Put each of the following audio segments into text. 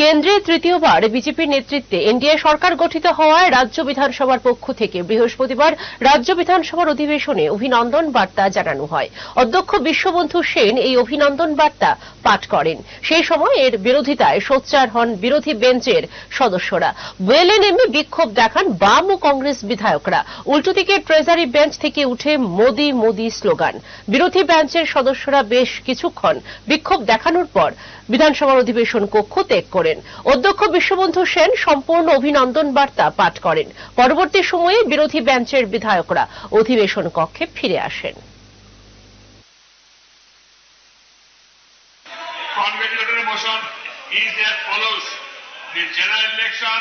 কেন্দ্রে তৃতীয়বার বিজেপির নেতৃত্বে এনডিএ সরকার গঠিত হওয়ায় রাজ্য বিধানসভার পক্ষ থেকে বৃহস্পতিবার রাজ্য বিধানসভার অধিবেশনে অভিনন্দন বার্তা জানানো হয়। অধ্যক্ষ বিশ্ববন্ধু সেন এই অভিনন্দন বার্তা পাঠ করেন। সেই সময় এর বিরোধিতায় সোচ্চার হন বিরোধী বেঞ্চের সদস্যরা। ওয়েলে নেমে বিক্ষোভ দেখান বাম ও কংগ্রেস বিধায়করা। উল্টো দিকে ট্রেজারি বেঞ্চ থেকে উঠে মোদি মোদি স্লোগান। বিরোধী বেঞ্চের সদস্যরা বেশ কিছুক্ষণ বিক্ষোভ দেখানোর পর বিধানসভার অধিবেশন কক্ষ ত্যাগ করেন। অধ্যক্ষ বিশ্ববন্ধু সেন সম্পূর্ণ অভিনন্দন বার্তা পাঠ করেন। পরবর্তী সময়ে বিরোধী বেঞ্চের বিধায়করা অধিবেশন কক্ষে ফিরে আসেন। Congratulatory motion is as follows. The general election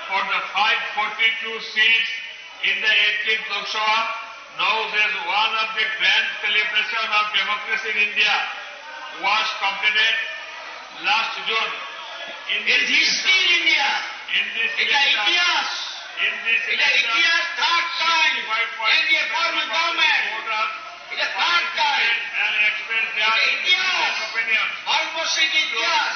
for the 542 seats in the 18th Lok Sabha, now as one of the grand celebration of democracy in India, was completed last June. In this history in India, in this Itias, third time India formed government. It is third time. And express their opinion. Bharatbashik Itias.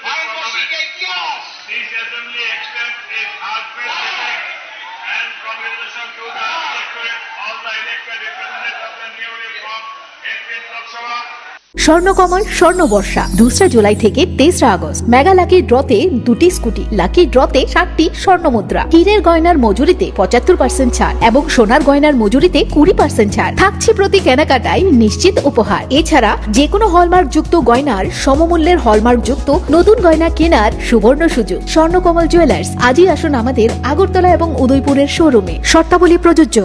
Bharatbashik Itias. This assembly extends its heartfelt respect and congratulations to the electorate, all the elected representatives of the newly formed 18th Lok Sabha. Swarnakamal স্বর্ণবর্ষা 2 July থেকে 23 August. Mega lucky ড্রতে 2টি scooty, lucky ড্রতে 7টি স্বর্ণমুদ্রা, হীরের গয়নার মজুরিতে 75% ছাড় এবং সোনার গয়নার মজুরিতে 20% ছাড় থাকছে প্রতি কেনাকাটায় নিশ্চিত উপহার। এছাড়া যে কোনো হলমার্ক যুক্ত গয়নার সমমূল্যের হলমার্ক যুক্ত নতুন গয়না কেনার সুবর্ণ সুযোগ। স্বর্ণকমল জুয়েলার্স, আজই আসুন আমাদের আগরতলা এবং উদয়পুরের শোরুমে। শর্তাবলী প্রযোজ্য।